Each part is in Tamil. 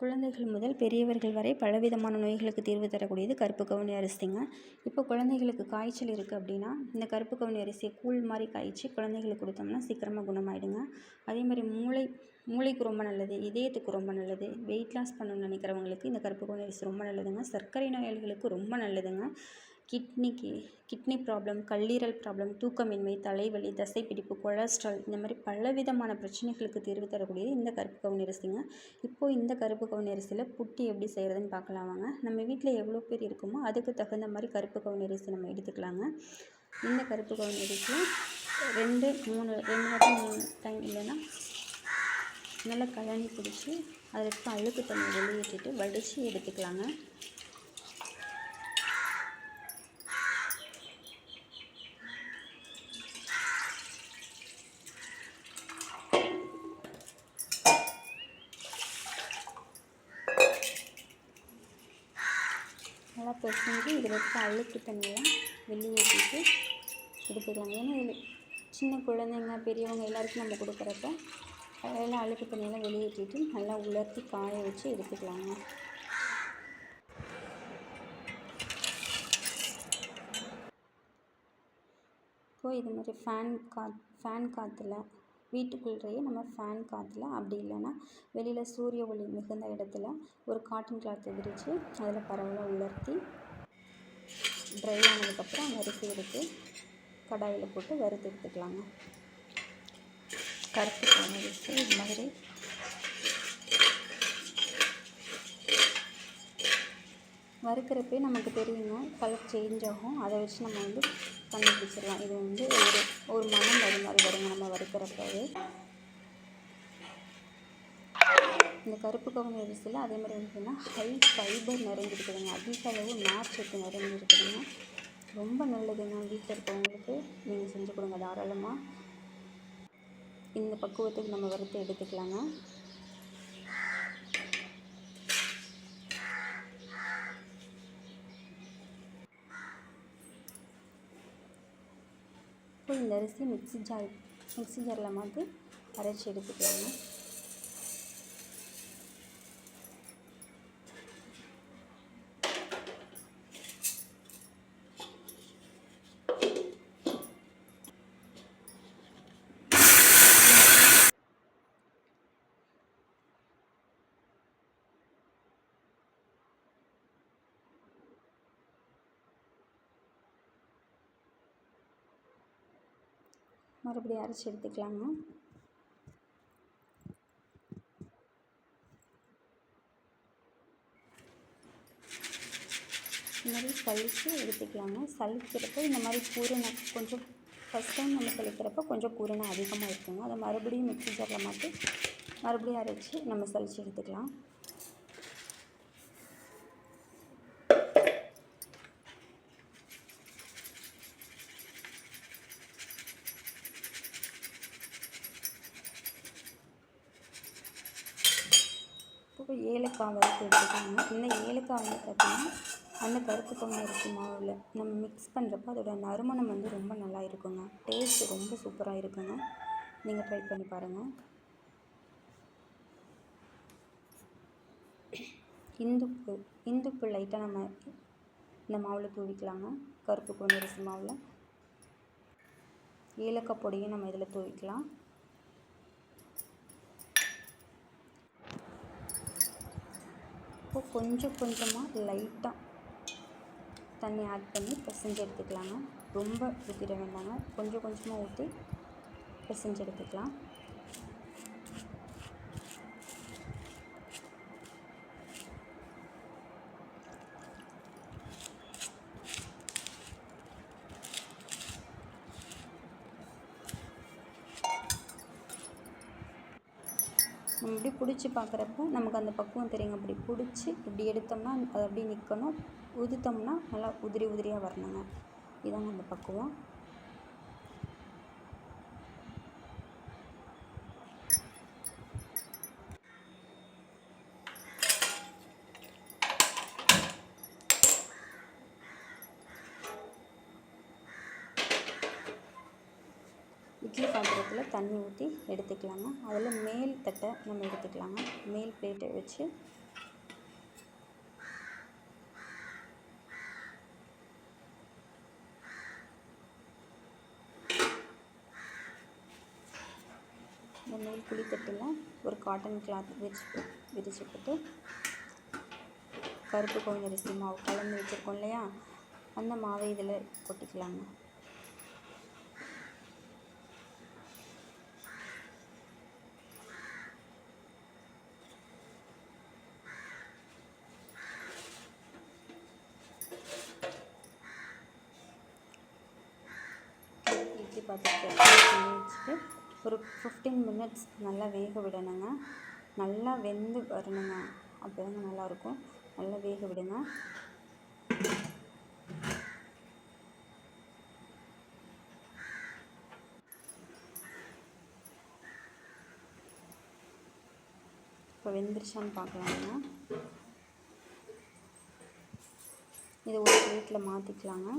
குழந்தைகள் முதல் பெரியவர்கள் வரை பலவிதமான நோய்களுக்கு தீர்வு தரக்கூடியது கருப்பு கவுனி அரிசிங்க. இப்போ குழந்தைகளுக்கு காய்ச்சல் இருக்குது அப்படின்னா இந்த கருப்பு கவுனி அரிசியை கூழ் மாதிரி காய்ச்சி குழந்தைகளுக்கு கொடுத்தோம்னா சீக்கிரமாக குணமாயிடுங்க. அதே மாதிரி மூளைக்கு ரொம்ப நல்லது, இதயத்துக்கு ரொம்ப நல்லது, வெயிட் லாஸ் பண்ணணும்னு நினைக்கிறவங்களுக்கு இந்த கருப்பு கவுனி அரிசி ரொம்ப நல்லதுங்க. சர்க்கரை நோயாளிகளுக்கு ரொம்ப நல்லதுங்க. கிட்னி ப்ராப்ளம், கல்லீரல் ப்ராப்ளம், தூக்கமின்மை, தலைவலி, தசைப்பிடிப்பு, கொலஸ்ட்ரால் இந்த மாதிரி பலவிதமான பிரச்சனைகளுக்கு தீர்வு தரக்கூடியது இந்த கருப்பு கவுனி அரிசிங்க. இப்போது இந்த கருப்பு கவுனி அரிசியில் புட்டு எப்படி செய்கிறதுன்னு பார்க்கலாம் வாங்க. நம்ம வீட்டில் எவ்வளோ பேர் இருக்குமோ அதுக்கு தகுந்த மாதிரி கருப்பு கவுனி அரிசி நம்ம எடுத்துக்கலாங்க. இந்த கருப்பு கவுனி அரிசியை 2-3 டைம் இல்லைன்னா நல்லா கழனி பிடிச்சி அதில் இருக்க அழுக்கு தண்ணி வெளியேற்றிட்டு வடித்து எடுத்துக்கலாங்க. நல்லா பிசைஞ்சு இதில் இருக்க அழுக்கு தண்ணியெல்லாம் வெளியேற்றிட்டு எடுத்துக்கலாம். ஏன்னா இதில் சின்ன குழந்தைங்க பெரியவங்க எல்லாருக்கும் நம்ம கொடுக்குறப்ப அதெல்லாம் அழுக்கு தண்ணியெல்லாம் வெளியேற்றிட்டு நல்லா உலர்த்தி காய வச்சு எடுத்துக்கலாங்க. இப்போது இது மாதிரி ஃபேன் காற்றுல வீட்டுக்குள்ளேயே நம்ம ஃபேன் காற்றுல, அப்படி இல்லைன்னா வெளியில் சூரிய ஒளி மிகுந்த இடத்துல ஒரு காட்டன் கிளாத்தை விரித்து அதில் பரவலாக உலர்த்தி ட்ரை ஆனதுக்கப்புறம் அந்த அரிசி எடுத்து கடாயில் போட்டு வறுத்து எடுத்துக்கலாங்க. கருப்பு கவுனி அரிசி இது மாதிரி வறுக்கிறப்பே நமக்கு தெரியுங்க, கலர் சேஞ்ச் ஆகும். அதை வச்சு நம்ம கண்டுபிடிச்சிடலாம். இது ஒரு மனம் வரும் மாதிரி வருங்க நம்ம வறுக்கிறப்பவே. இந்த கருப்பு கவுனி அரிசியில் அதே மாதிரி வந்துன்னா ஹை ஃபைபர் நிறைஞ்சிருக்குதுங்க. அதிக அளவு நார்ச்சத்து நிறைஞ்சிருக்குதுங்க. ரொம்ப நல்லதுங்க. வீட்டில் இருக்கவங்களுக்கு நீங்கள் செஞ்சு கொடுங்க தாராளமாக. இந்த பக்குவத்துக்கு நம்ம வறுத்து எடுத்துக்கலாங்க. இப்போ இந்த அரிசி மிக்ஸி ஜாரில் மாற்றி அரைச்சி எடுத்துக்கலாங்க. மறுபடியும் அரைச்சி எடுத்துக்கலாங்க. இந்த மாதிரி சலித்து எடுத்துக்கலாங்க. சலிக்கிறப்போ இந்த மாதிரி பூரணை கொஞ்சம் ஃபஸ்ட் டைம் நம்ம சலிக்கிறப்போ கொஞ்சம் பூரணை அதிகமாக இருக்குங்க. அதை மறுபடியும் மிக்ஸி ஜாரில் மாற்றி மறுபடியும் அரைச்சி நம்ம சலித்து எடுத்துக்கலாம். இப்போ ஏலக்காய் வறுத்து எடுத்துக்கோங்க. இந்த ஏலக்காய் பார்த்திங்கன்னா அந்த கருப்பு கவுனி அரிசி மாவில் நம்ம மிக்ஸ் பண்ணுறப்போ அதோட நறுமணம் ரொம்ப நல்லா இருக்குங்க. டேஸ்ட் ரொம்ப சூப்பராக இருக்குங்க. நீங்கள் ட்ரை பண்ணி பாருங்கள். இந்துப்பு லைட்டாக நம்ம இந்த மாவில் தூவிக்கலாங்க. கருப்பு கவுனி அரிசி மாவில் ஏலக்காய் பொடியும் நம்ம இதில் தூவிக்கலாம். இப்போ கொஞ்சமாக லைட்டாக தண்ணி ஆட் பண்ணி பிசைஞ்சு எடுத்துக்கலாங்க. ரொம்ப ஊற்றிட வேண்டாங்க. கொஞ்சமாக ஊற்றி பிசைஞ்சு எடுத்துக்கலாம். நம்ம இப்படி பிடிச்சி பார்க்குறப்ப நமக்கு அந்த பக்குவம் தெரியுங்க. அப்படி பிடிச்சி இப்படி எடுத்தோம்னா அது அப்படியே நிற்கணும். உதுத்தோம்னா நல்லா உதிரியாக வரணுங்க. இதாங்க அந்த பக்குவம். இட்லி பாத்திரத்தில் தண்ணி ஊற்றி எடுத்துக்கலாங்க. அதில் மேல் தட்டை நம்ம எடுத்துக்கலாங்க. மேல் பிளேட்டை வச்சு மேல் குழித்தட்டில் ஒரு காட்டன் கிளாத் விரிச்சுக்கிட்டு கருப்பு கவுனி அரிசி மாவு கலந்து வச்சுருக்கோம் இல்லையா, அந்த மாவை இதில் கொட்டிக்கலாங்க. இட்லி பாத்திரத்தை வச்சுட்டு ஒரு 15 மினிட்ஸ் நல்லா வேக விடணுங்க. நல்லா வெந்து வரணுங்க, அப்போ தாங்க நல்லாயிருக்கும். நல்லா வேக விடுங்க. இப்போ வெந்துருச்சான்னு பார்க்கலாங்க. இதை ஒரு பிளேட்டில் மாற்றிக்கலாங்க.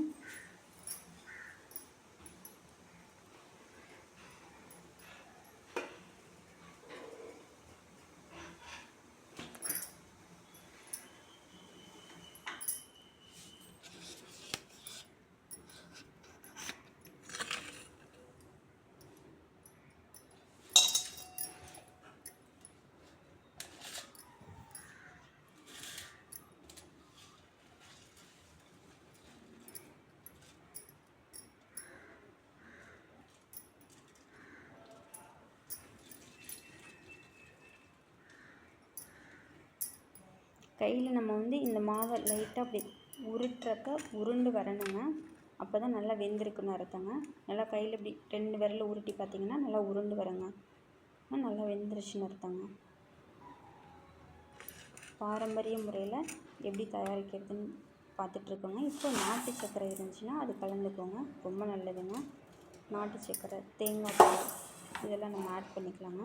கையில் நம்ம இந்த மாவை லைட்டாக அப்படி உருட்டுறப்ப உருண்டு வரணுங்க. அப்போ தான் நல்லா வெந்திருக்குன்னு அர்த்தங்க. நல்லா கையில் இப்படி 2 விரல உருட்டி பார்த்திங்கன்னா நல்லா உருண்டு வருங்க, நல்லா வெந்துருச்சுன்னு அர்த்தங்க. பாரம்பரிய முறையில் எப்படி தயாரிக்கிறதுன்னு பார்த்துட்ருக்கோங்க. இப்போ நாட்டு சர்க்கரை இருந்துச்சுன்னா அது கலந்துக்கோங்க, ரொம்ப நல்லதுங்க. நாட்டு சர்க்கரை, தேங்காய் பால் இதெல்லாம் நம்ம ஆட் பண்ணிக்கலாங்க.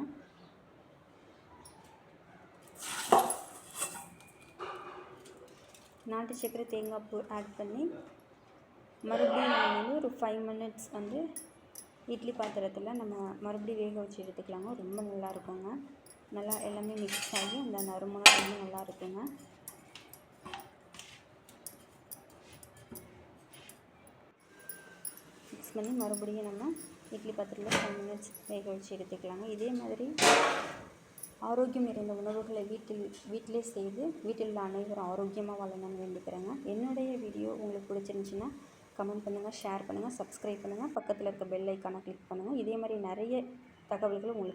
நாட்டு சர்க்கரை தேங்காய் பூ ஆட் பண்ணி மறுபடியும் நம்ம ஒரு 5 மினிட்ஸ் இட்லி பாத்திரத்தில் நம்ம மறுபடியும் வேக வச்சு எடுத்துக்கலாங்க. ரொம்ப நல்லா இருக்குங்க. நல்லா எல்லாமே மிக்ஸ் ஆகி அந்த நறுமணம் ரொம்ப நல்லா இருக்குங்க. மிக்ஸ் பண்ணி மறுபடியும் நம்ம இட்லி பாத்திரத்தில் 5 மினிட்ஸ் வேக வச்சு எடுத்துக்கலாங்க. இதே மாதிரி ஆரோக்கியம் நிறைந்த உணவுகளை வீட்டிலே செய்து வீட்டில் உள்ள அனைவரும் ஆரோக்கியமாக வாழணும்னு வேண்டிக்கிறேங்க. என்னுடைய வீடியோ உங்களுக்கு பிடிச்சிருந்துச்சின்னா கமெண்ட் பண்ணுங்கள், ஷேர் பண்ணுங்கள், சப்ஸ்கிரைப் பண்ணுங்கள், பக்கத்தில் இருக்க பெல் ஐக்கானை கிளிக் பண்ணுங்கள். இதே மாதிரி நிறைய தகவல்கள் உங்களுக்கு